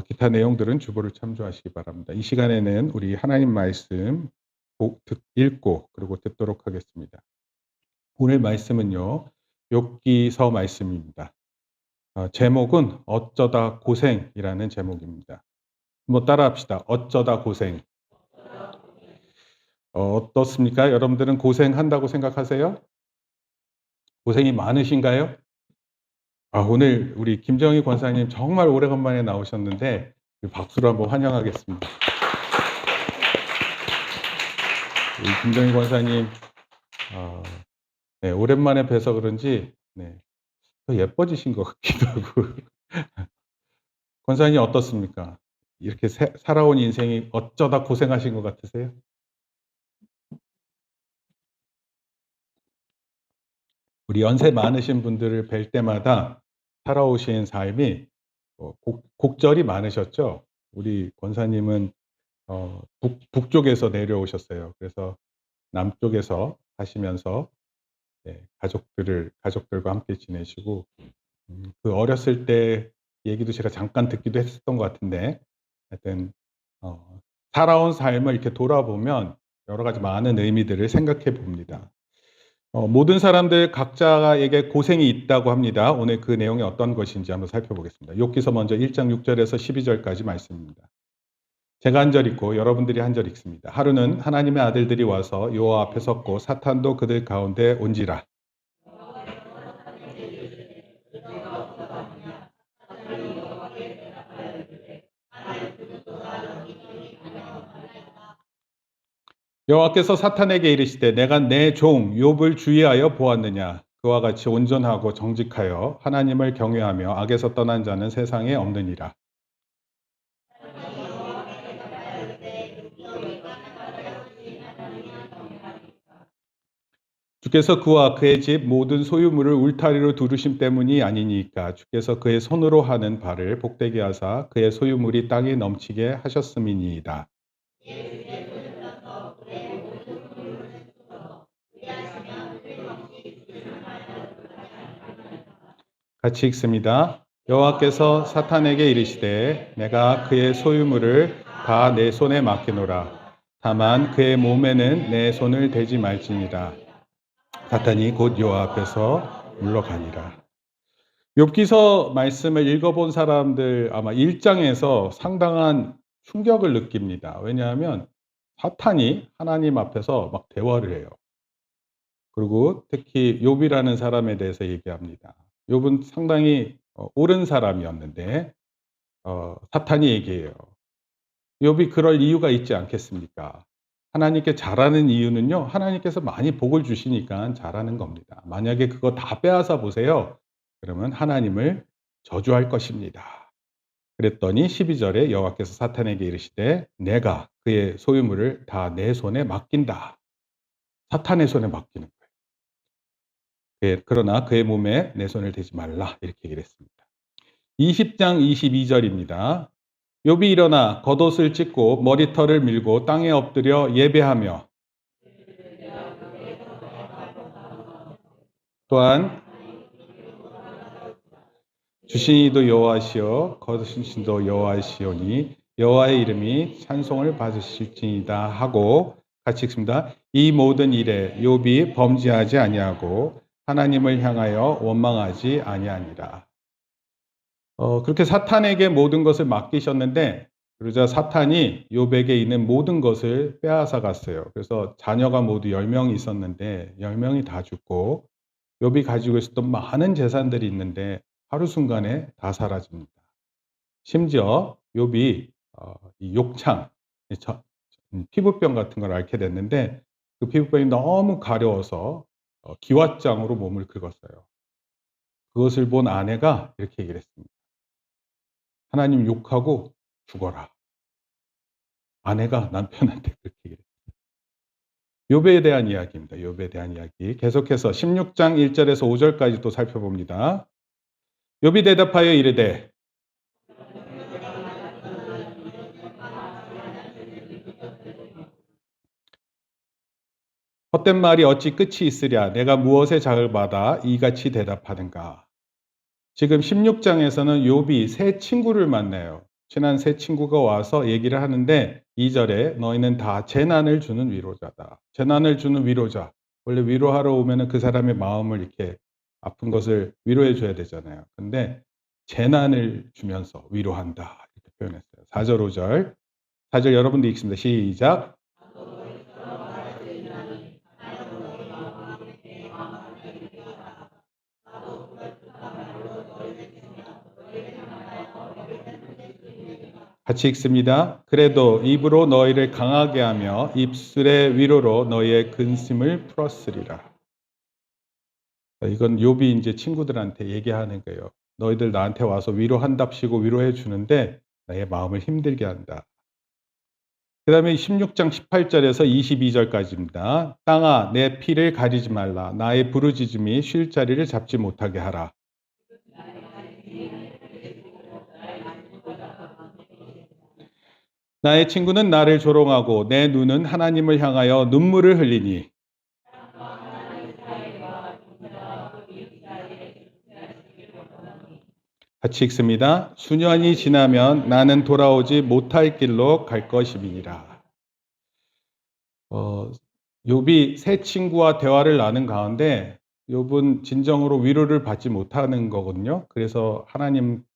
기타 내용들은 주보를 참조하시기 바랍니다. 이 시간에는 우리 하나님 말씀 읽고 그리고 듣도록 하겠습니다. 오늘 말씀은요, 욥기서 말씀입니다. 제목은 어쩌다 고생이라는 제목입니다. 한번 따라합시다. 어쩌다 고생. 어떻습니까? 여러분들은 고생한다고 생각하세요? 고생이 많으신가요? 오늘 우리 김정희 권사님 정말 오래간만에 나오셨는데 박수로 한번 환영하겠습니다. 우리 김정희 권사님 네, 오랜만에 뵈서 그런지 더 예뻐지신 것 같기도 하고 권사님 어떻습니까? 이렇게 살아온 인생이 어쩌다 고생하신 것 같으세요? 우리 연세 많으신 분들을 뵐 때마다 살아오신 삶이 곡절이 많으셨죠? 우리 권사님은 북쪽에서 내려오셨어요. 그래서 남쪽에서 사시면서 가족들과 함께 지내시고 그 어렸을 때 얘기도 제가 잠깐 듣기도 했었던 것 같은데 하여튼 살아온 삶을 이렇게 돌아보면 여러 가지 많은 의미들을 생각해 봅니다. 모든 사람들 각자에게 고생이 있다고 합니다. 오늘 그 내용이 어떤 것인지 한번 살펴보겠습니다. 욥기서 먼저 1장 6절에서 12절까지 말씀입니다. 제가 한 절 읽고 여러분들이 한 절 읽습니다. 하루는 하나님의 아들들이 와서 여호와 앞에 섰고 사탄도 그들 가운데 온지라. 여호와께서 사탄에게 이르시되 내가 내 종 욥을 주의하여 보았느냐. 그와 같이 온전하고 정직하여 하나님을 경외하며 악에서 떠난 자는 세상에 없느니라. 주께서 그와 그의 집 모든 소유물을 울타리로 두르심 때문이 아니니까. 주께서 그의 손으로 하는 바를 복되게 하사 그의 소유물이 땅에 넘치게 하셨음이니이다. 같이 읽습니다. 여호와께서 사탄에게 이르시되 내가 그의 소유물을 다 내 손에 맡기노라. 다만 그의 몸에는 내 손을 대지 말지니라. 사탄이 곧 여호와 앞에서 물러가니라. 욥기서 말씀을 읽어본 사람들 아마 1장에서 상당한 충격을 느낍니다. 왜냐하면 사탄이 하나님 앞에서 막 대화를 해요. 그리고 특히 욥이라는 사람에 대해서 얘기합니다. 욥은 상당히 옳은 사람이었는데 사탄이 얘기해요. 욥이 그럴 이유가 있지 않겠습니까? 하나님께 잘하는 이유는요, 하나님께서 많이 복을 주시니까 잘하는 겁니다. 만약에 그거 다 빼앗아 보세요. 그러면 하나님을 저주할 것입니다. 그랬더니 12절에 여호와께서 사탄에게 이르시되 내가 그의 소유물을 다 내 손에 맡긴다. 사탄의 손에 맡기는 거예요. 그러나 그의 몸에 내 손을 대지 말라. 이렇게 얘기를 했습니다. 20장 22절입니다. 욥이 일어나 겉옷을 찢고 머리털을 밀고 땅에 엎드려 예배하며 또한 주신 이도 여호와시요 거두신 신도 여호와시오니 여호와의 이름이 찬송을 받으실지니이다 하고 같이 읽습니다. 이 모든 일에 욥이 범죄하지 아니하고 하나님을 향하여 원망하지 아니하니라. 그렇게 사탄에게 모든 것을 맡기셨는데 그러자 사탄이 욥에게 있는 모든 것을 빼앗아 갔어요. 그래서 자녀가 모두 10명이 있었는데 10명이 다 죽고 욥이 가지고 있었던 많은 재산들이 있는데 하루 순간에 다 사라집니다. 심지어 욥이 이 욕창, 피부병 같은 걸 앓게 됐는데 그 피부병이 너무 가려워서 기왓장으로 몸을 긁었어요. 그것을 본 아내가 이렇게 얘기를 했습니다. 하나님 욕하고 죽어라. 아내가 남편한테 그렇게 얘기를 했어요. 욥에 대한 이야기입니다. 욥에 대한 이야기. 계속해서 16장 1절에서 5절까지 또 살펴봅니다. 욥이 대답하여 이르되 헛된 말이 어찌 끝이 있으랴. 내가 무엇에 작을 받아 이같이 대답하는가. 지금 16장에서는 욥이 새 친구를 만나요. 친한 세 친구가 와서 얘기를 하는데 2절에 너희는 다 재난을 주는 위로자다. 재난을 주는 위로자. 원래 위로하러 오면은 그 사람의 마음을 이렇게 아픈 것을 위로해 줘야 되잖아요. 근데 재난을 주면서 위로한다. 이렇게 표현했어요. 4절, 5절. 4절 여러분도 읽습니다. 시작. 같이 읽습니다. 그래도 입으로 너희를 강하게 하며 입술의 위로로 너희의 근심을 풀었으리라. 이건 욥이 이제 친구들한테 얘기하는 거예요. 너희들 나한테 와서 위로한답시고 위로해 주는데 나의 마음을 힘들게 한다. 그 다음에 16장 18절에서 22절까지입니다. 땅아 내 피를 가리지 말라. 나의 부르짖음이 쉴 자리를 잡지 못하게 하라. 나의 친구는 나를 조롱하고 내 눈은 하나님을 향하여 눈물을 흘리니 같이 읽습니다. 수년이 지나면 나는 돌아오지 못할 길로 갈 것임이니라. 욥이 세 친구와 대화를 나눈 가운데 욥은 진정으로 위로를 받지 못하는 거거든요. 그래서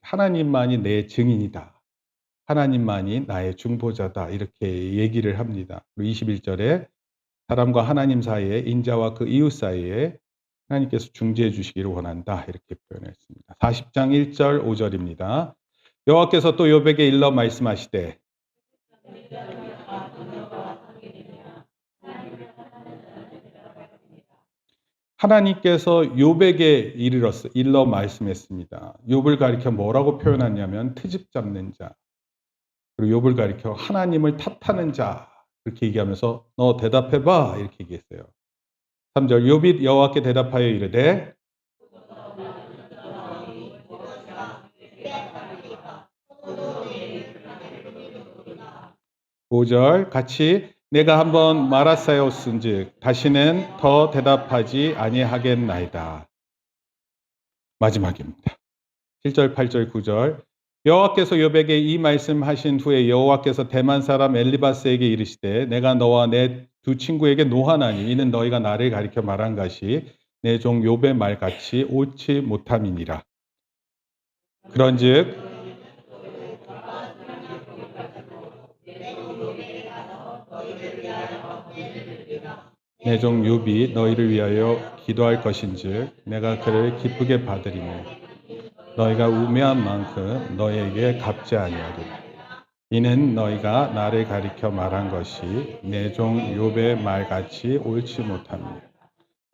하나님만이 내 증인이다. 하나님만이 나의 중보자다. 이렇게 얘기를 합니다. 그리고 21절에 사람과 하나님 사이에 인자와 그 이웃 사이에 하나님께서 중재해 주시기를 원한다. 이렇게 표현했습니다. 40장 1절 5절입니다. 여호와께서 또 욥에게 일러 말씀하시되 하나님께서 욥에게 일러 말씀했습니다. 욥을 가리켜 뭐라고 표현하냐면 트집 잡는 자. 그리고 욥을 가리켜 하나님을 탓하는 자. 이렇게 얘기하면서 너 대답해봐. 이렇게 얘기했어요. 3절 욥이 여호와께 대답하여 이르되 5절 같이 내가 한번 말하사였은즉 다시는 더 대답하지 아니하겠나이다. 마지막입니다. 7절, 8절, 9절 여호와께서 욥에게 이 말씀하신 후에 여호와께서 대만 사람 엘리바스에게 이르시되 내가 너와 내 두 친구에게 노하나니 이는 너희가 나를 가리켜 말한 것이 내 종 욥의 말같이 옳지 못함이니라. 그런즉 내 종 욥이 너희를 위하여 기도할 것인즉 내가 그를 기쁘게 받으리며 너희가 우매한 만큼 너희에게 갚지 아니하리라. 이는 너희가 나를 가리켜 말한 것이 내 종 욥의 말같이 옳지 못함이라.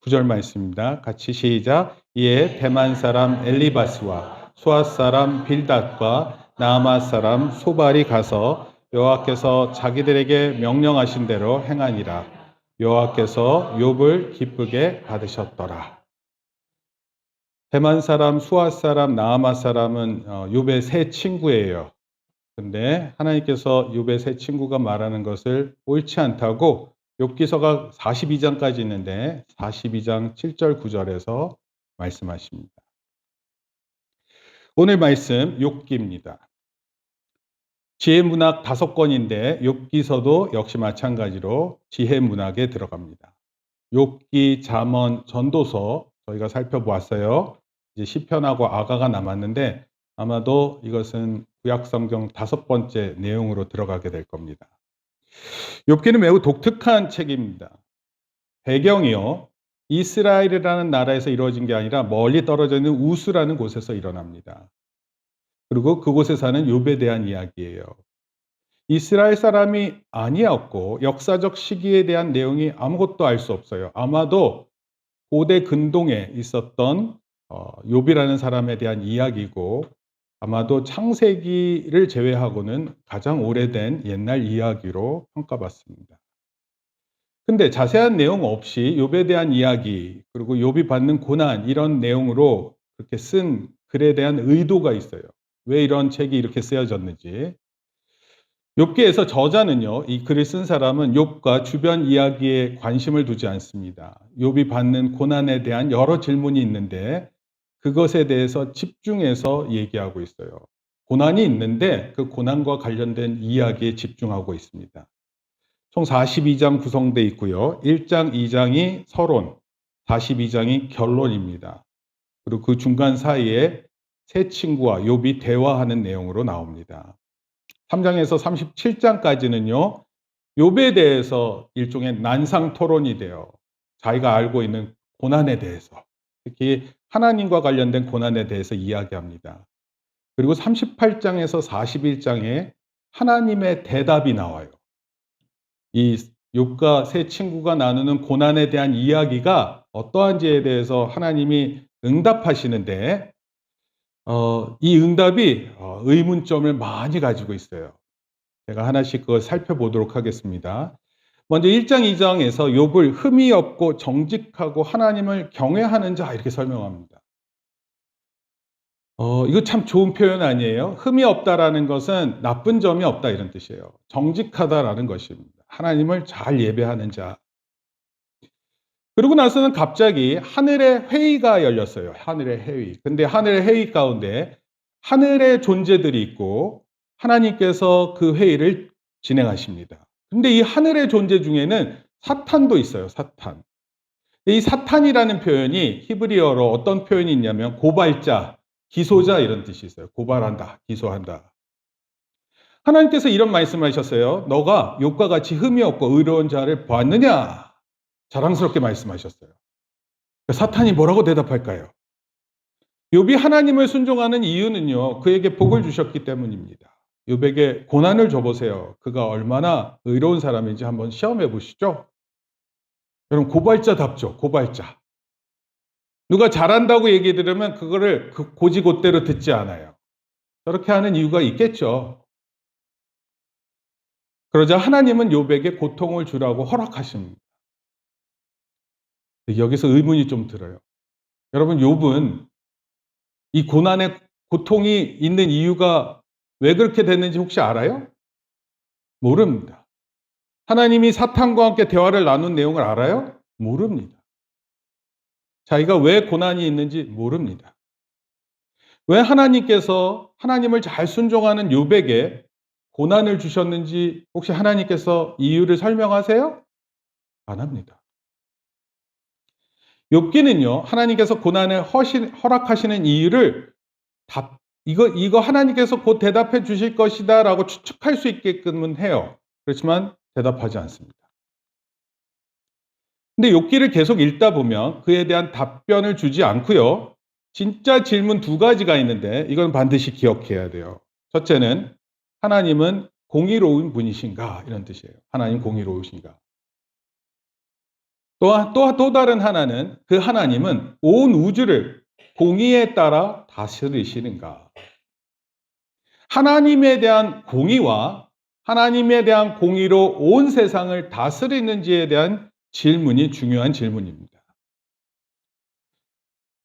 9절 말씀입니다. 같이 시작. 이에 대만 사람 엘리바스와 수아 사람 빌닷과 나아마 사람 소발이 가서 여호와께서 자기들에게 명령하신 대로 행하니라. 여호와께서 욥을 기쁘게 받으셨더라. 대만 사람, 수아 사람, 나아마 사람은 욥의 세 친구예요. 근데 하나님께서 욥의 세 친구가 말하는 것을 옳지 않다고 욥기서가 42장까지 있는데 42장 7절 9절에서 말씀하십니다. 오늘 말씀 욥기입니다. 지혜 문학 5권인데 욥기서도 역시 마찬가지로 지혜 문학에 들어갑니다. 욥기, 잠언, 전도서 저희가 살펴보았어요. 이제 시편하고 아가가 남았는데 아마도 이것은 구약성경 5번째 내용으로 들어가게 될 겁니다. 욥기는 매우 독특한 책입니다. 배경이요. 이스라엘이라는 나라에서 이루어진 게 아니라 멀리 떨어져 있는 우스라는 곳에서 일어납니다. 그리고 그곳에 사는 욥에 대한 이야기예요. 이스라엘 사람이 아니었고 역사적 시기에 대한 내용이 아무것도 알 수 없어요. 아마도 고대 근동에 있었던 욥이라는 사람에 대한 이야기고 아마도 창세기를 제외하고는 가장 오래된 옛날 이야기로 평가받습니다. 근데 자세한 내용 없이 욥에 대한 이야기 그리고 욥이 받는 고난 이런 내용으로 그렇게 쓴 글에 대한 의도가 있어요. 왜 이런 책이 이렇게 쓰여졌는지. 욥기에서 저자는요, 이 글을 쓴 사람은 욥과 주변 이야기에 관심을 두지 않습니다. 욥이 받는 고난에 대한 여러 질문이 있는데 그것에 대해서 집중해서 얘기하고 있어요. 고난이 있는데 그 고난과 관련된 이야기에 집중하고 있습니다. 총 42장 구성되어 있고요. 1장, 2장이 서론, 42장이 결론입니다. 그리고 그 중간 사이에 세 친구와 욥이 대화하는 내용으로 나옵니다. 3장에서 37장까지는요. 욥에 대해서 일종의 난상 토론이 돼요. 자기가 알고 있는 고난에 대해서, 특히 하나님과 관련된 고난에 대해서 이야기합니다. 그리고 38장에서 41장에 하나님의 대답이 나와요. 이 욥과 세 친구가 나누는 고난에 대한 이야기가 어떠한지에 대해서 하나님이 응답하시는데 이 응답이 의문점을 많이 가지고 있어요. 제가 하나씩 그걸 살펴보도록 하겠습니다. 먼저 1장, 2장에서 욥을 흠이 없고 정직하고 하나님을 경외하는 자 이렇게 설명합니다. 이거 참 좋은 표현 아니에요? 흠이 없다라는 것은 나쁜 점이 없다 이런 뜻이에요. 정직하다라는 것입니다. 하나님을 잘 예배하는 자. 그러고 나서는 갑자기 하늘의 회의가 열렸어요. 하늘의 회의. 근데 하늘의 회의 가운데 하늘의 존재들이 있고 하나님께서 그 회의를 진행하십니다. 근데 이 하늘의 존재 중에는 사탄도 있어요. 사탄. 이 사탄이라는 표현이 히브리어로 어떤 표현이 있냐면 고발자, 기소자 이런 뜻이 있어요. 고발한다, 기소한다. 하나님께서 이런 말씀하셨어요. 너가 욥과 같이 흠이 없고 의로운 자를 보았느냐? 자랑스럽게 말씀하셨어요. 사탄이 뭐라고 대답할까요? 욥이 하나님을 순종하는 이유는요. 그에게 복을 주셨기 때문입니다. 욥에게 고난을 줘보세요. 그가 얼마나 의로운 사람인지 한번 시험해 보시죠. 여러분 고발자답죠. 고발자. 누가 잘한다고 얘기 들으면 그거를 고지고대로 듣지 않아요. 저렇게 하는 이유가 있겠죠. 그러자 하나님은 욥에게 고통을 주라고 허락하십니다. 여기서 의문이 좀 들어요. 여러분 욥은 이 고난에 고통이 있는 이유가 왜 그렇게 됐는지 혹시 알아요? 모릅니다. 하나님이 사탄과 함께 대화를 나눈 내용을 알아요? 모릅니다. 자기가 왜 고난이 있는지 모릅니다. 왜 하나님께서 하나님을 잘 순종하는 욥에게 고난을 주셨는지 혹시 하나님께서 이유를 설명하세요? 안 합니다. 욥기는요, 하나님께서 고난을 허락하시는 이유를 이거 하나님께서 곧 대답해 주실 것이다 라고 추측할 수 있게끔은 해요. 그렇지만 대답하지 않습니다. 근데 욥기를 계속 읽다 보면 그에 대한 답변을 주지 않고요. 진짜 질문 두 가지가 있는데 이건 반드시 기억해야 돼요. 첫째는 하나님은 공의로운 분이신가 이런 뜻이에요. 하나님 공의로우신가. 또 다른 하나는 그 하나님은 온 우주를 공의에 따라 다스리시는가. 하나님에 대한 공의와 하나님에 대한 공의로 온 세상을 다스리는지에 대한 질문이 중요한 질문입니다.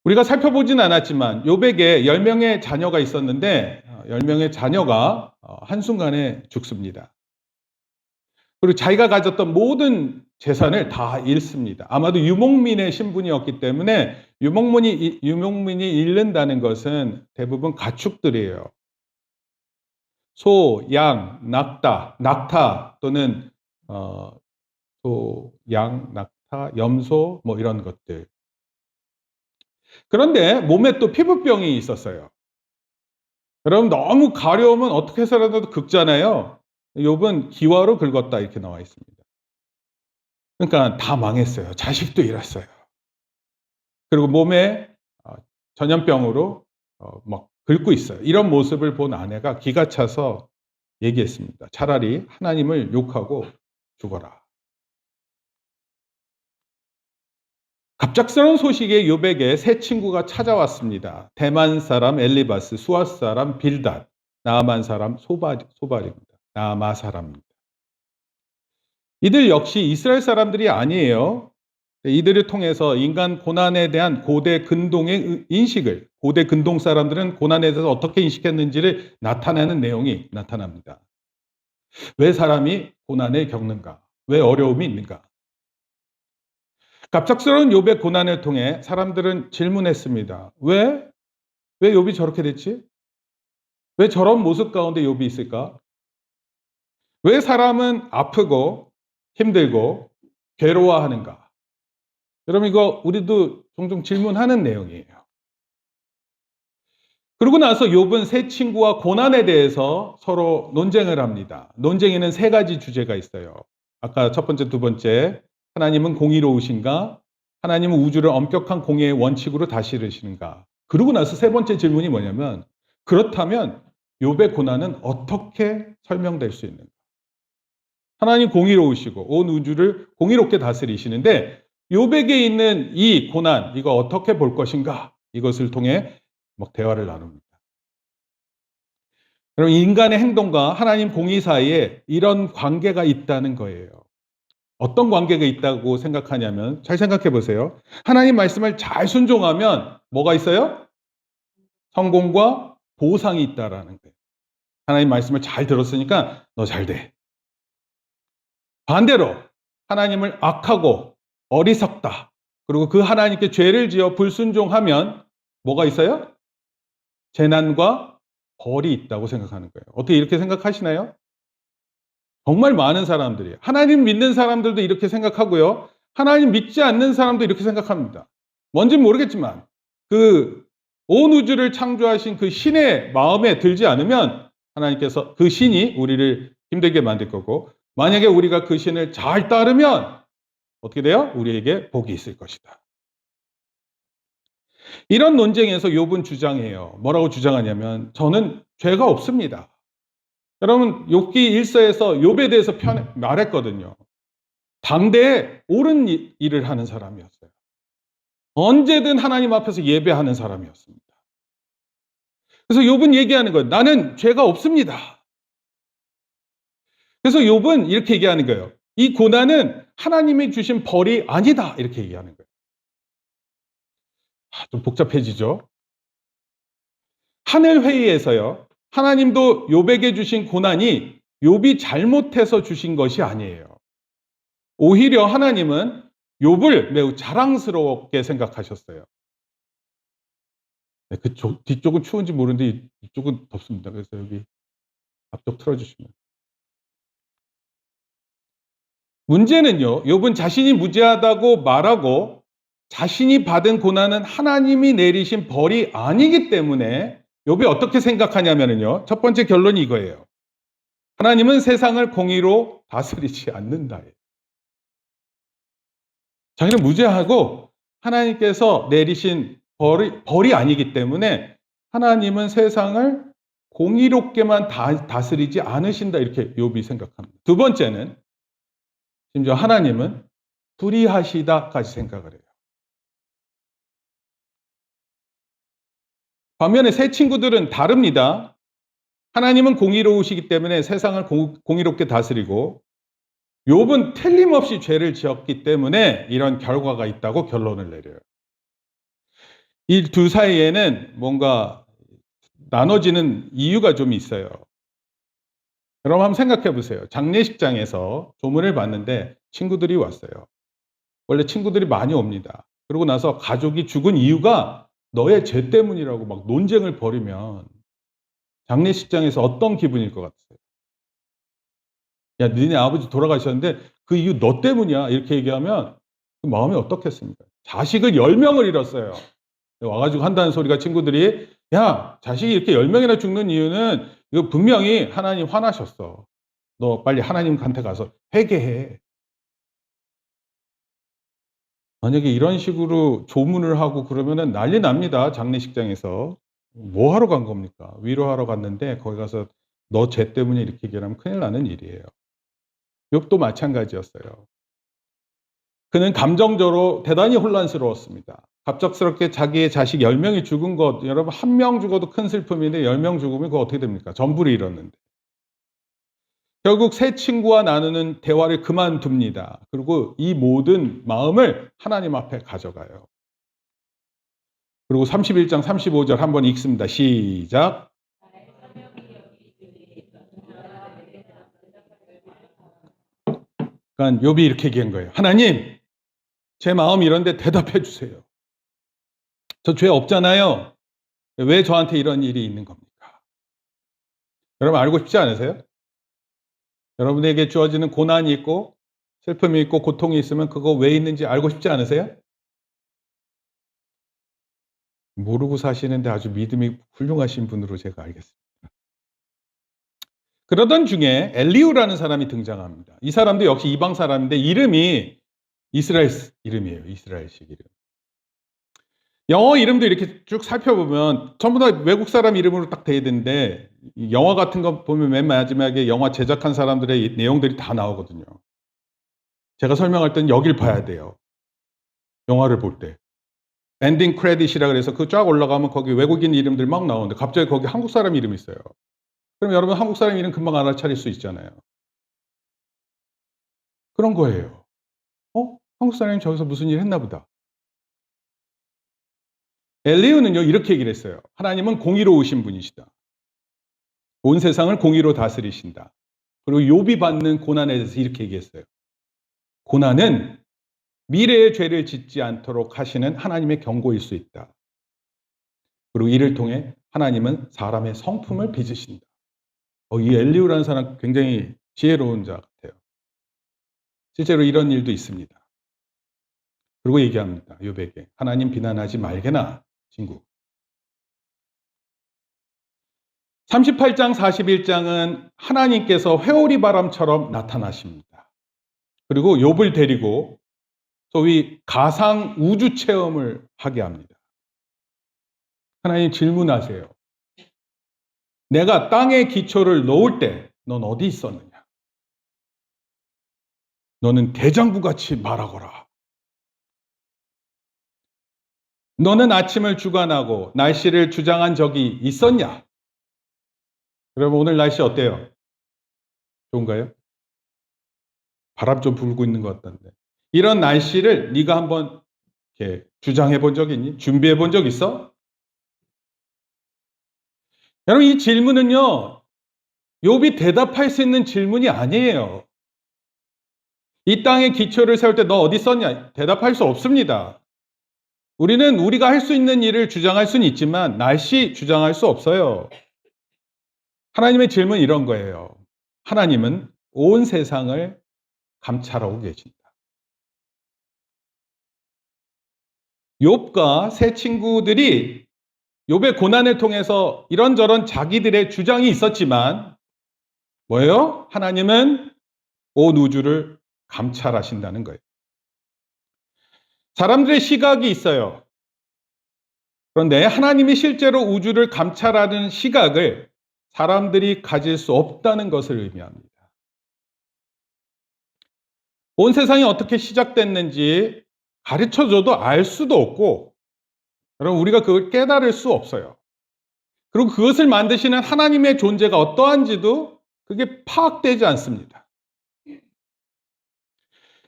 우리가 살펴보진 않았지만 욥에게 10명의 자녀가 있었는데 10명의 자녀가 한순간에 죽습니다. 그리고 자기가 가졌던 모든 재산을 다 잃습니다. 아마도 유목민의 신분이었기 때문에 유목민이 잃는다는 것은 대부분 가축들이에요. 소, 양, 낙타 또는 소, 양, 낙타, 염소 뭐 이런 것들. 그런데 몸에 또 피부병이 있었어요. 여러분 너무 가려우면 어떻게 해서라도 긁잖아요. 욥은 기와로 긁었다 이렇게 나와 있습니다. 그러니까 다 망했어요. 자식도 잃었어요. 그리고 몸에 전염병으로 막 긁고 있어요. 이런 모습을 본 아내가 기가 차서 얘기했습니다. 차라리 하나님을 욕하고 죽어라. 갑작스러운 소식에 욥에게 세 친구가 찾아왔습니다. 대만 사람 엘리바스, 수아 사람 빌닷, 나아만 사람 소발입니다. 나아마 사람입니다. 이들 역시 이스라엘 사람들이 아니에요. 이들을 통해서 인간 고난에 대한 고대 근동의 인식을, 고대 근동 사람들은 고난에 대해서 어떻게 인식했는지를 나타내는 내용이 나타납니다. 왜 사람이 고난을 겪는가? 왜 어려움이 있는가? 갑작스러운 욥의 고난을 통해 사람들은 질문했습니다. 왜 욥이 저렇게 됐지? 왜 저런 모습 가운데 욥이 있을까? 왜 사람은 아프고 힘들고 괴로워하는가? 여러분 이거 우리도 종종 질문하는 내용이에요. 그러고 나서 욥은 세 친구와 고난에 대해서 서로 논쟁을 합니다. 논쟁에는 세 가지 주제가 있어요. 아까 첫 번째, 두 번째, 하나님은 공의로우신가? 하나님은 우주를 엄격한 공의의 원칙으로 다스리시는가? 그러고 나서 세 번째 질문이 뭐냐면, 그렇다면 욥의 고난은 어떻게 설명될 수 있는가? 하나님 공의로우시고 온 우주를 공의롭게 다스리시는데 욥에게 있는 이 고난, 이거 어떻게 볼 것인가? 이것을 통해 막 대화를 나눕니다. 여러분, 인간의 행동과 하나님 공의 사이에 이런 관계가 있다는 거예요. 어떤 관계가 있다고 생각하냐면, 잘 생각해 보세요. 하나님 말씀을 잘 순종하면 뭐가 있어요? 성공과 보상이 있다라는 거예요. 하나님 말씀을 잘 들었으니까 너 잘 돼. 반대로 하나님을 악하고 어리석다. 그리고 그 하나님께 죄를 지어 불순종하면 뭐가 있어요? 재난과 벌이 있다고 생각하는 거예요. 어떻게 이렇게 생각하시나요? 정말 많은 사람들이, 하나님 믿는 사람들도 이렇게 생각하고요. 하나님 믿지 않는 사람도 이렇게 생각합니다. 뭔진 모르겠지만 그 온 우주를 창조하신 그 신의 마음에 들지 않으면 하나님께서 그 신이 우리를 힘들게 만들 거고, 만약에 우리가 그 신을 잘 따르면 어떻게 돼요? 우리에게 복이 있을 것이다. 이런 논쟁에서 욥은 주장해요. 뭐라고 주장하냐면 저는 죄가 없습니다. 여러분 욥기 1서에서 욥에 대해서 말했거든요. 당대에 옳은 일을 하는 사람이었어요. 언제든 하나님 앞에서 예배하는 사람이었습니다. 그래서 욥은 얘기하는 거예요. 나는 죄가 없습니다. 그래서 욥은 이렇게 얘기하는 거예요. 이 고난은 하나님이 주신 벌이 아니다. 이렇게 얘기하는 거예요. 좀 복잡해지죠? 하늘 회의에서요. 하나님도 욥에게 주신 고난이 욥이 잘못해서 주신 것이 아니에요. 오히려 하나님은 욥을 매우 자랑스럽게 생각하셨어요. 네, 뒤쪽은 추운지 모르는데 이쪽은 덥습니다. 그래서 여기 앞쪽 틀어주시면. 문제는요, 욥은 자신이 무죄하다고 말하고 자신이 받은 고난은 하나님이 내리신 벌이 아니기 때문에 욥이 어떻게 생각하냐면요. 첫 번째 결론이 이거예요. 하나님은 세상을 공의로 다스리지 않는다. 자기는 무죄하고 하나님께서 내리신 벌이 아니기 때문에 하나님은 세상을 공의롭게만 다스리지 않으신다. 이렇게 욥이 생각합니다. 두 번째는 심지어 하나님은 불의하시다까지 생각을 해요. 반면에 세 친구들은 다릅니다. 하나님은 공의로우시기 때문에 세상을 공의롭게 다스리고 욥은 틀림없이 죄를 지었기 때문에 이런 결과가 있다고 결론을 내려요. 이 두 사이에는 뭔가 나눠지는 이유가 좀 있어요. 여러분 한번 생각해 보세요. 장례식장에서 조문을 받는데 친구들이 왔어요. 원래 친구들이 많이 옵니다. 그러고 나서 가족이 죽은 이유가 너의 죄 때문이라고 막 논쟁을 벌이면 장례식장에서 어떤 기분일 것 같으세요? 야, 니네 아버지 돌아가셨는데 그 이유 너 때문이야. 이렇게 얘기하면 그 마음이 어떻겠습니까? 자식을 10명을 잃었어요. 와가지고 한다는 소리가 친구들이 야, 자식이 이렇게 10명이나 죽는 이유는 이거 분명히 하나님 화나셨어. 너 빨리 하나님한테 가서 회개해. 만약에 이런 식으로 조문을 하고 그러면은 난리 납니다. 장례식장에서. 뭐 하러 간 겁니까? 위로하러 갔는데 거기 가서 너 죄 때문에 이렇게 얘기하면 큰일 나는 일이에요. 욥도 마찬가지였어요. 그는 감정적으로 대단히 혼란스러웠습니다. 갑작스럽게 자기의 자식 10명이 죽은 것, 여러분 1명 죽어도 큰 슬픔인데 10명 죽으면 그거 어떻게 됩니까? 전부를 잃었는데. 결국 세 친구와 나누는 대화를 그만둡니다. 그리고 이 모든 마음을 하나님 앞에 가져가요. 그리고 31장 35절 한번 읽습니다. 시작. 그러니까 욥이 이렇게 얘기한 거예요. 하나님, 제 마음이 이런데 대답해 주세요. 저 죄 없잖아요. 왜 저한테 이런 일이 있는 겁니까? 여러분 알고 싶지 않으세요? 여러분에게 주어지는 고난이 있고 슬픔이 있고 고통이 있으면 그거 왜 있는지 알고 싶지 않으세요? 모르고 사시는데 아주 믿음이 훌륭하신 분으로 제가 알겠습니다. 그러던 중에 엘리후라는 사람이 등장합니다. 이 사람도 역시 이방 사람인데 이름이 이스라엘 이름이에요. 이스라엘식 이름. 영어 이름도 이렇게 쭉 살펴보면 전부 다 외국 사람 이름으로 딱 돼야 되는데 영화 같은 거 보면 맨 마지막에 영화 제작한 사람들의 내용들이 다 나오거든요. 제가 설명할 때는 여길 봐야 돼요. 영화를 볼 때. 엔딩 크레딧이라 그래서 그 쫙 올라가면 거기 외국인 이름들 막 나오는데 갑자기 거기 한국 사람 이름이 있어요. 그럼 여러분 한국 사람 이름 금방 알아차릴 수 있잖아요. 그런 거예요. 한국 사람이 저기서 무슨 일 했나 보다. 엘리후는요 이렇게 얘기를 했어요. 하나님은 공의로우신 분이시다. 온 세상을 공의로 다스리신다. 그리고 욥이 받는 고난에 대해서 이렇게 얘기했어요. 고난은 미래의 죄를 짓지 않도록 하시는 하나님의 경고일 수 있다. 그리고 이를 통해 하나님은 사람의 성품을 빚으신다. 이 엘리후라는 사람 굉장히 지혜로운 자 같아요. 실제로 이런 일도 있습니다. 그리고 얘기합니다. 욥에게 하나님 비난하지 말게나 친구. 38장 41장은 하나님께서 회오리 바람처럼 나타나십니다. 그리고 욥을 데리고 소위 가상 우주 체험을 하게 합니다. 하나님 질문하세요. 내가 땅에 기초를 놓을 때 넌 어디 있었느냐? 너는 대장부같이 말하거라. 너는 아침을 주관하고 날씨를 주장한 적이 있었냐? 여러분 오늘 날씨 어때요? 좋은가요? 바람 좀 불고 있는 것 같던데. 이런 날씨를 네가 한번 이렇게 주장해 본 적 있니? 준비해 본 적 있어? 여러분 이 질문은요. 욥이 대답할 수 있는 질문이 아니에요. 이 땅에 기초를 세울 때 너 어디 있었냐? 대답할 수 없습니다. 우리는 우리가 할 수 있는 일을 주장할 수는 있지만 날씨 주장할 수 없어요. 하나님의 질문은 이런 거예요. 하나님은 온 세상을 감찰하고 계신다. 욥과 세 친구들이 욥의 고난을 통해서 이런저런 자기들의 주장이 있었지만 뭐예요? 하나님은 온 우주를 감찰하신다는 거예요. 사람들의 시각이 있어요. 그런데 하나님이 실제로 우주를 감찰하는 시각을 사람들이 가질 수 없다는 것을 의미합니다. 온 세상이 어떻게 시작됐는지 가르쳐줘도 알 수도 없고, 여러분 우리가 그걸 깨달을 수 없어요. 그리고 그것을 만드시는 하나님의 존재가 어떠한지도 그게 파악되지 않습니다.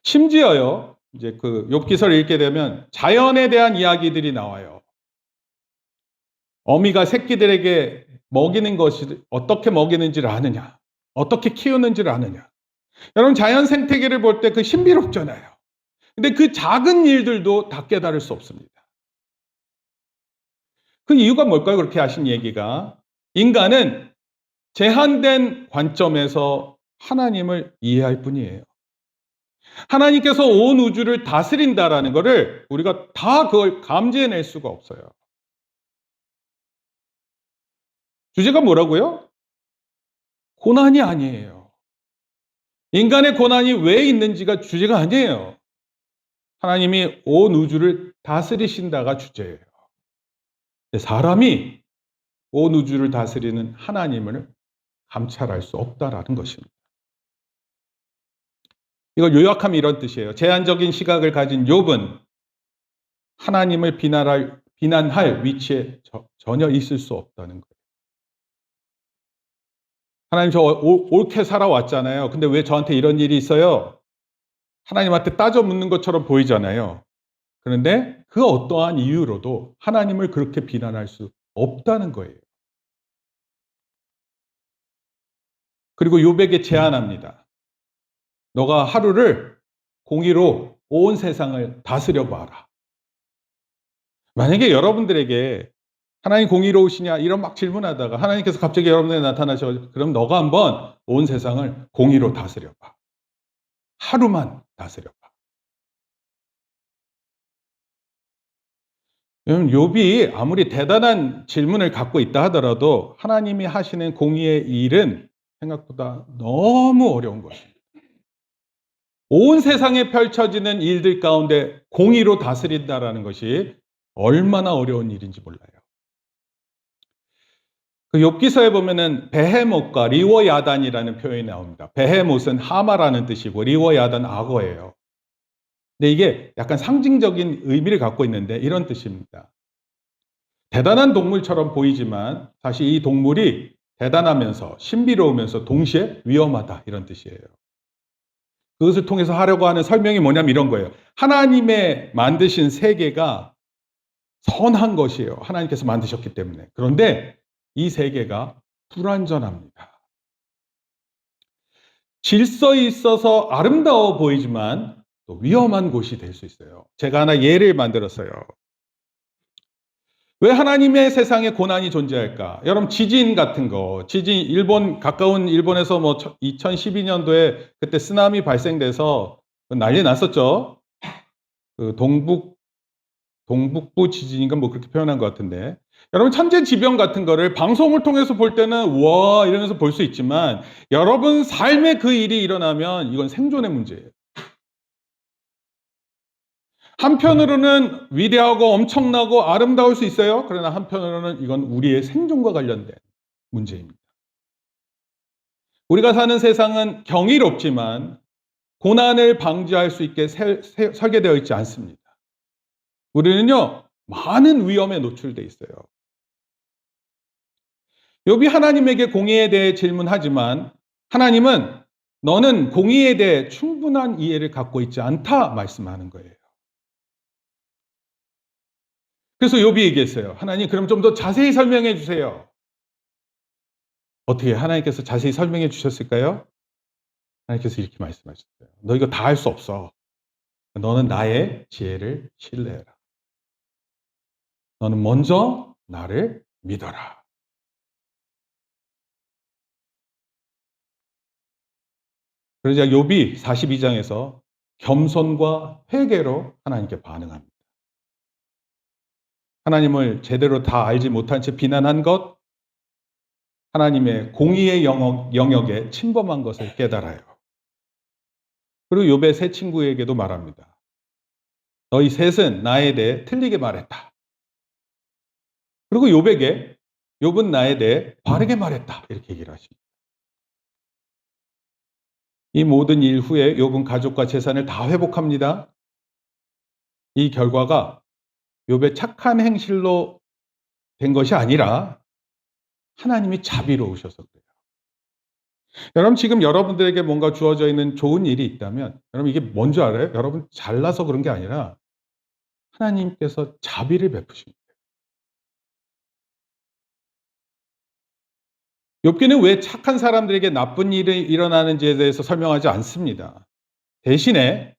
심지어요, 이제 그 욥기서를 읽게 되면 자연에 대한 이야기들이 나와요. 어미가 새끼들에게 먹이는 것이 어떻게 먹이는지를 아느냐, 어떻게 키우는지를 아느냐. 여러분 자연 생태계를 볼 때 그 신비롭잖아요. 근데 그 작은 일들도 다 깨달을 수 없습니다. 그 이유가 뭘까요? 그렇게 하신 얘기가 인간은 제한된 관점에서 하나님을 이해할 뿐이에요. 하나님께서 온 우주를 다스린다라는 것을 우리가 다 그걸 감지해낼 수가 없어요. 주제가 뭐라고요? 고난이 아니에요. 인간의 고난이 왜 있는지가 주제가 아니에요. 하나님이 온 우주를 다스리신다가 주제예요. 사람이 온 우주를 다스리는 하나님을 감찰할 수 없다라는 것입니다. 이걸 요약하면 이런 뜻이에요. 제한적인 시각을 가진 욥은 하나님을 비난할 위치에 전혀 있을 수 없다는 거예요. 하나님 저 옳게 살아왔잖아요. 근데 왜 저한테 이런 일이 있어요? 하나님한테 따져 묻는 것처럼 보이잖아요. 그런데 그 어떠한 이유로도 하나님을 그렇게 비난할 수 없다는 거예요. 그리고 욥에게 제안합니다. 너가 하루를 공의로 온 세상을 다스려 봐라. 만약에 여러분들에게 하나님 공의로우시냐? 이런 막 질문하다가 하나님께서 갑자기 여러분에게 나타나셔서 그럼 너가 한번 온 세상을 공의로 다스려봐. 하루만 다스려봐. 여러분, 욥이 아무리 대단한 질문을 갖고 있다 하더라도 하나님이 하시는 공의의 일은 생각보다 너무 어려운 것입니다. 온 세상에 펼쳐지는 일들 가운데 공의로 다스린다라는 것이 얼마나 어려운 일인지 몰라요. 그 욥기서에 보면은 베헤못과 리워야단이라는 표현이 나옵니다. 베헤못은 하마라는 뜻이고 리워야단 악어예요. 근데 이게 약간 상징적인 의미를 갖고 있는데 이런 뜻입니다. 대단한 동물처럼 보이지만 사실 이 동물이 대단하면서 신비로우면서 동시에 위험하다 이런 뜻이에요. 그것을 통해서 하려고 하는 설명이 뭐냐면 이런 거예요. 하나님의 만드신 세계가 선한 것이에요. 하나님께서 만드셨기 때문에. 그런데 이 세계가 불완전합니다. 질서 있어서 아름다워 보이지만 또 위험한 곳이 될 수 있어요. 제가 하나 예를 만들었어요. 왜 하나님의 세상에 고난이 존재할까? 여러분 지진 같은 거, 지진 가까운 일본에서 뭐 2012년도에 그때 쓰나미 발생돼서 난리 났었죠. 그 동북부 지진인가 뭐 그렇게 표현한 것 같은데. 여러분 천재지변 같은 거를 방송을 통해서 볼 때는 와 이러면서 볼 수 있지만 여러분 삶에 그 일이 일어나면 이건 생존의 문제예요. 한편으로는 위대하고 엄청나고 아름다울 수 있어요. 그러나 한편으로는 이건 우리의 생존과 관련된 문제입니다. 우리가 사는 세상은 경이롭지만 고난을 방지할 수 있게 설계되어 있지 않습니다. 우리는요, 많은 위험에 노출되어 있어요. 욥이 하나님에게 공의에 대해 질문하지만 하나님은 너는 공의에 대해 충분한 이해를 갖고 있지 않다 말씀하는 거예요. 그래서 욥이 얘기했어요. 하나님 그럼 좀 더 자세히 설명해 주세요. 어떻게 하나님께서 자세히 설명해 주셨을까요? 하나님께서 이렇게 말씀하셨어요. 너 이거 다 할 수 없어. 너는 나의 지혜를 신뢰해라. 너는 먼저 나를 믿어라. 그러자 욥이 42장에서 겸손과 회개로 하나님께 반응합니다. 하나님을 제대로 다 알지 못한 채 비난한 것, 하나님의 공의의 영역에 침범한 것을 깨달아요. 그리고 욥의 세 친구에게도 말합니다. 너희 셋은 나에 대해 틀리게 말했다. 그리고 욥은 나에 대해 바르게 말했다. 이렇게 얘기를 하십니다. 이 모든 일 후에 욥은 가족과 재산을 다 회복합니다. 이 결과가 욥의 착한 행실로 된 것이 아니라 하나님이 자비로우셔서 그래요. 여러분 지금 여러분들에게 뭔가 주어져 있는 좋은 일이 있다면 여러분 이게 뭔지 알아요? 여러분 잘나서 그런 게 아니라 하나님께서 자비를 베푸신 거예요. 욥기는 왜 착한 사람들에게 나쁜 일이 일어나는지에 대해서 설명하지 않습니다. 대신에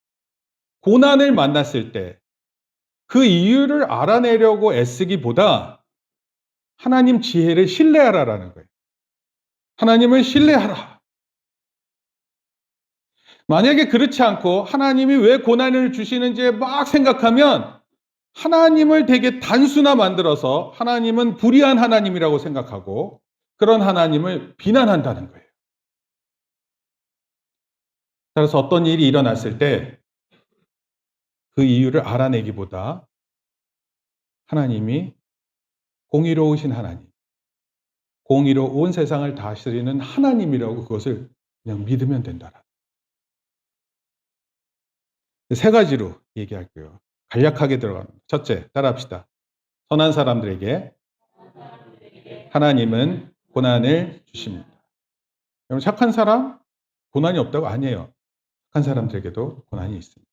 고난을 만났을 때 그 이유를 알아내려고 애쓰기보다 하나님 지혜를 신뢰하라라는 거예요. 하나님을 신뢰하라. 만약에 그렇지 않고 하나님이 왜 고난을 주시는지 막 생각하면 하나님을 되게 단순화 만들어서 하나님은 불의한 하나님이라고 생각하고 그런 하나님을 비난한다는 거예요. 따라서 어떤 일이 일어났을 때 그 이유를 알아내기보다 하나님이 공의로우신 하나님, 공의로 온 세상을 다스리는 하나님이라고 그것을 그냥 믿으면 된다. 세 가지로 얘기할게요. 간략하게 들어갑니다. 첫째, 따라합시다. 선한 사람들에게 하나님은 고난을 주십니다. 여러분 착한 사람 고난이 없다고 아니에요. 착한 사람들에게도 고난이 있습니다.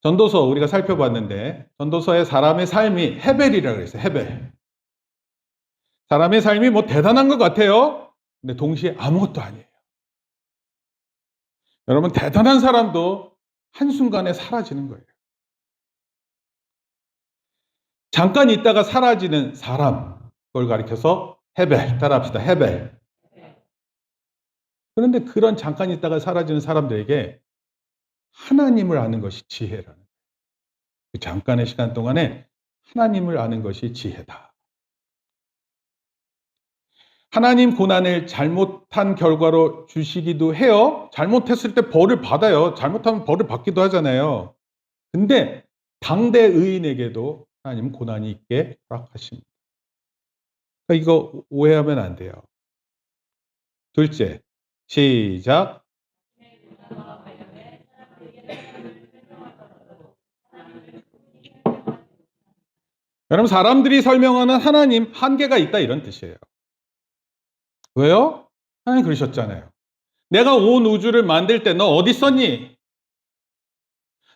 전도서 우리가 살펴봤는데 전도서의 사람의 삶이 헤벨이라고 그랬어요. 헤벨. 사람의 삶이 뭐 대단한 것 같아요. 근데 동시에 아무것도 아니에요. 여러분 대단한 사람도 한순간에 사라지는 거예요. 잠깐 있다가 사라지는 사람, 그걸 가리켜서 헤벨, 따라합시다. 헤벨. 그런데 그런 잠깐 있다가 사라지는 사람들에게 하나님을 아는 것이 지혜라는, 그 잠깐의 시간 동안에 하나님을 아는 것이 지혜다. 하나님 고난을 잘못한 결과로 주시기도 해요. 잘못했을 때 벌을 받아요. 잘못하면 벌을 받기도 하잖아요. 근데 당대 의인에게도 하나님 고난이 있게 허락하십니다. 그러니까 이거 오해하면 안 돼요. 둘째, 시작. 여러분, 사람들이 설명하는 하나님 한계가 있다, 이런 뜻이에요. 왜요? 하나님 그러셨잖아요. 내가 온 우주를 만들 때 너 어디 있었니?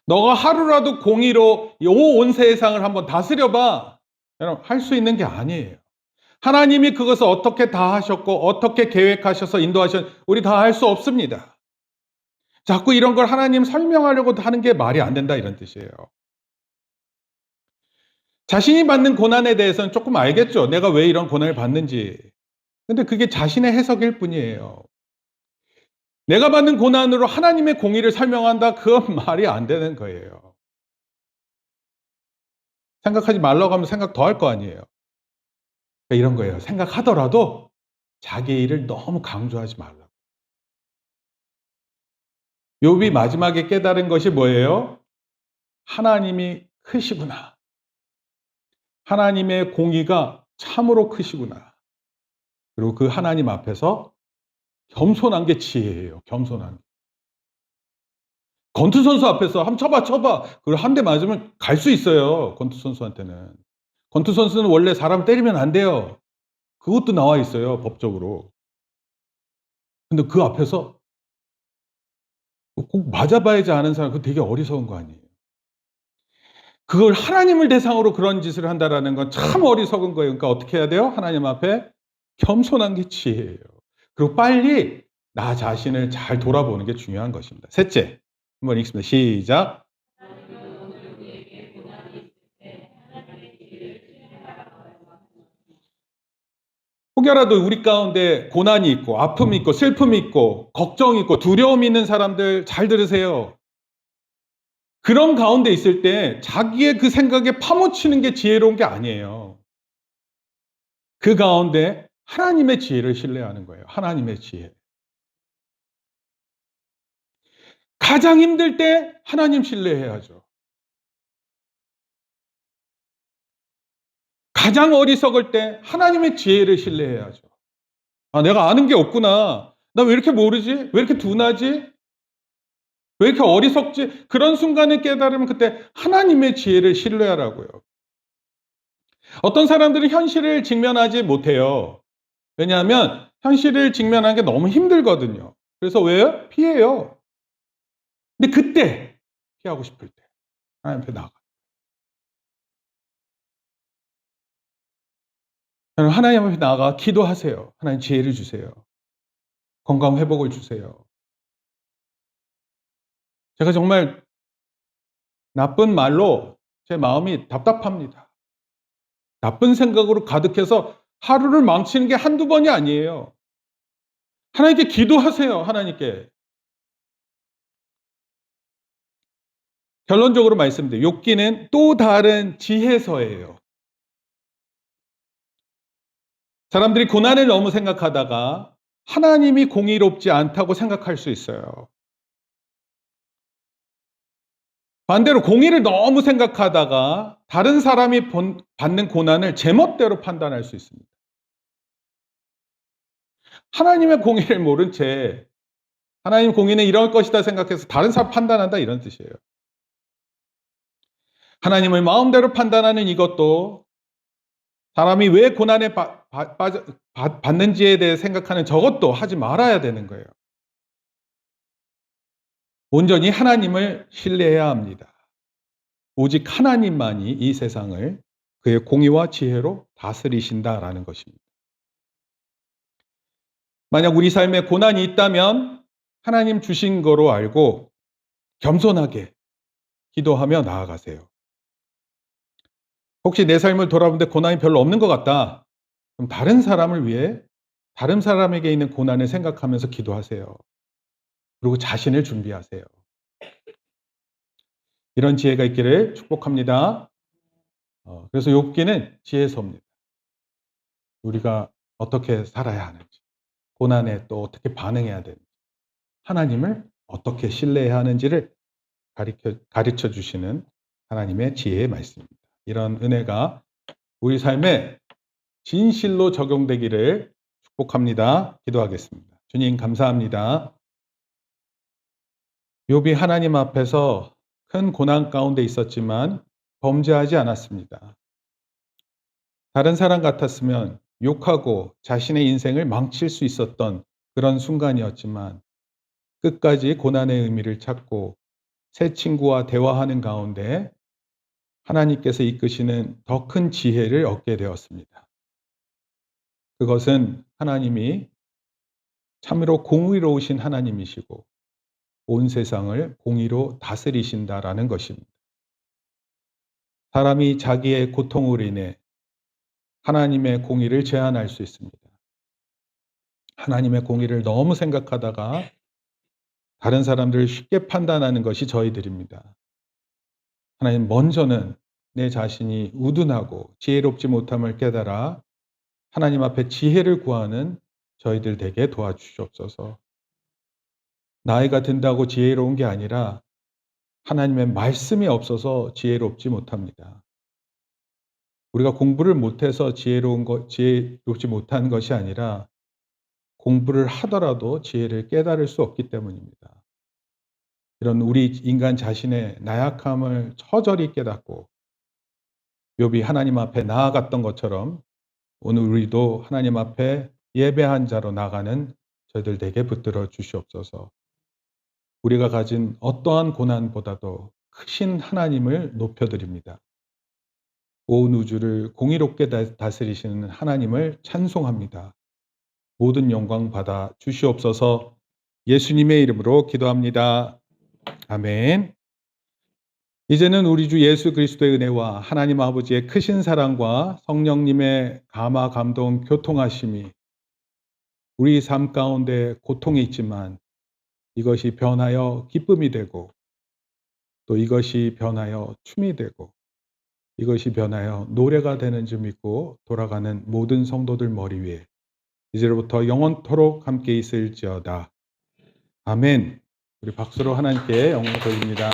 너가 하루라도 공의로 이 온 세상을 한번 다스려봐. 여러분, 할 수 있는 게 아니에요. 하나님이 그것을 어떻게 다 하셨고 어떻게 계획하셔서 인도하셨, 우리 다 할 수 없습니다. 자꾸 이런 걸 하나님 설명하려고 하는 게 말이 안 된다, 이런 뜻이에요. 자신이 받는 고난에 대해서는 조금 알겠죠. 내가 왜 이런 고난을 받는지. 근데 그게 자신의 해석일 뿐이에요. 내가 받는 고난으로 하나님의 공의를 설명한다? 그건 말이 안 되는 거예요. 생각하지 말라고 하면 생각 더 할 거 아니에요. 그러니까 이런 거예요. 생각하더라도 자기 일을 너무 강조하지 말라고. 욥이 마지막에 깨달은 것이 뭐예요? 하나님이 크시구나. 하나님의 공의가 참으로 크시구나. 그리고 그 하나님 앞에서 겸손한 게 지혜예요. 겸손한 게. 권투 선수 앞에서 한번 쳐봐. 그걸 한 대 맞으면 갈 수 있어요. 권투 선수한테는. 권투 선수는 원래 사람 때리면 안 돼요. 그것도 나와 있어요, 법적으로. 근데 그 앞에서 꼭 맞아봐야지 아는 사람, 그거 되게 어리석은 거 아니에요. 그걸 하나님을 대상으로 그런 짓을 한다라는 건 참 어리석은 거예요. 그러니까 어떻게 해야 돼요? 하나님 앞에 겸손한 게 지혜예요. 그리고 빨리 나 자신을 잘 돌아보는 게 중요한 것입니다. 셋째, 한번 읽습니다. 시작. 혹여라도 우리 가운데 고난이 있고 아픔이 있고 슬픔이 있고 걱정이 있고 두려움이 있는 사람들 잘 들으세요. 그런 가운데 있을 때 자기의 그 생각에 파묻히는 게 지혜로운 게 아니에요. 그 가운데 하나님의 지혜를 신뢰하는 거예요. 하나님의 지혜. 가장 힘들 때 하나님 신뢰해야죠. 가장 어리석을 때 하나님의 지혜를 신뢰해야죠. 아, 내가 아는 게 없구나. 나 왜 이렇게 모르지? 왜 이렇게 둔하지? 왜 이렇게 어리석지? 그런 순간에 깨달으면 그때 하나님의 지혜를 신뢰하라고요. 어떤 사람들은 현실을 직면하지 못해요. 왜냐하면 현실을 직면하는 게 너무 힘들거든요. 그래서 왜요? 피해요. 근데 그때 피하고 싶을 때 하나님 앞에 나가. 하나님 앞에 나가 기도하세요. 하나님 지혜를 주세요. 건강 회복을 주세요. 제가 정말 나쁜 말로 제 마음이 답답합니다. 나쁜 생각으로 가득해서 하루를 망치는 게 한두 번이 아니에요. 하나님께 기도하세요. 하나님께. 결론적으로 말씀드려요. 욥기는 또 다른 지혜서예요. 사람들이 고난을 너무 생각하다가 하나님이 공의롭지 않다고 생각할 수 있어요. 반대로 공의를 너무 생각하다가 다른 사람이 받는 고난을 제멋대로 판단할 수 있습니다. 하나님의 공의를 모른 채 하나님 공의는 이럴 것이다 생각해서 다른 사람 판단한다, 이런 뜻이에요. 하나님을 마음대로 판단하는 이것도 사람이 왜 고난에 받는지에 대해 생각하는 저것도 하지 말아야 되는 거예요. 온전히 하나님을 신뢰해야 합니다. 오직 하나님만이 이 세상을 그의 공의와 지혜로 다스리신다라는 것입니다. 만약 우리 삶에 고난이 있다면 하나님 주신 거로 알고 겸손하게 기도하며 나아가세요. 혹시 내 삶을 돌아보는데 고난이 별로 없는 것 같다. 그럼 다른 사람을 위해 다른 사람에게 있는 고난을 생각하면서 기도하세요. 그리고 자신을 준비하세요. 이런 지혜가 있기를 축복합니다. 그래서 욥기는 지혜서입니다. 우리가 어떻게 살아야 하는지, 고난에 또 어떻게 반응해야 되는지, 하나님을 어떻게 신뢰해야 하는지를 가르쳐 주시는 하나님의 지혜의 말씀입니다. 이런 은혜가 우리 삶에 진실로 적용되기를 축복합니다. 기도하겠습니다. 주님 감사합니다. 욥이 하나님 앞에서 큰 고난 가운데 있었지만 범죄하지 않았습니다. 다른 사람 같았으면 욕하고 자신의 인생을 망칠 수 있었던 그런 순간이었지만 끝까지 고난의 의미를 찾고 새 친구와 대화하는 가운데 하나님께서 이끄시는 더 큰 지혜를 얻게 되었습니다. 그것은 하나님이 참으로 공의로우신 하나님이시고 온 세상을 공의로 다스리신다라는 것입니다. 사람이 자기의 고통으로 인해 하나님의 공의를 제한할 수 있습니다. 하나님의 공의를 너무 생각하다가 다른 사람들을 쉽게 판단하는 것이 저희들입니다. 하나님 먼저는 내 자신이 우둔하고 지혜롭지 못함을 깨달아 하나님 앞에 지혜를 구하는 저희들 되게 도와주시옵소서. 나이가 든다고 지혜로운 게 아니라 하나님의 말씀이 없어서 지혜롭지 못합니다. 우리가 공부를 못해서 지혜롭지 못한 것이 아니라 공부를 하더라도 지혜를 깨달을 수 없기 때문입니다. 이런 우리 인간 자신의 나약함을 처절히 깨닫고 욥이 하나님 앞에 나아갔던 것처럼 오늘 우리도 하나님 앞에 예배한 자로 나가는 저희들 되게 붙들어 주시옵소서. 우리가 가진 어떠한 고난보다도 크신 하나님을 높여드립니다. 온 우주를 공의롭게 다스리시는 하나님을 찬송합니다. 모든 영광 받아 주시옵소서. 예수님의 이름으로 기도합니다. 아멘. 이제는 우리 주 예수 그리스도의 은혜와 하나님 아버지의 크신 사랑과 성령님의 감화 감동 교통하심이 우리 삶 가운데 고통이 있지만 이것이 변하여 기쁨이 되고 또 이것이 변하여 춤이 되고 이것이 변하여 노래가 되는 줄 믿고 돌아가는 모든 성도들 머리 위에 이제로부터 영원토록 함께 있을지어다. 아멘. 우리 박수로 하나님께 영광 돌립니다.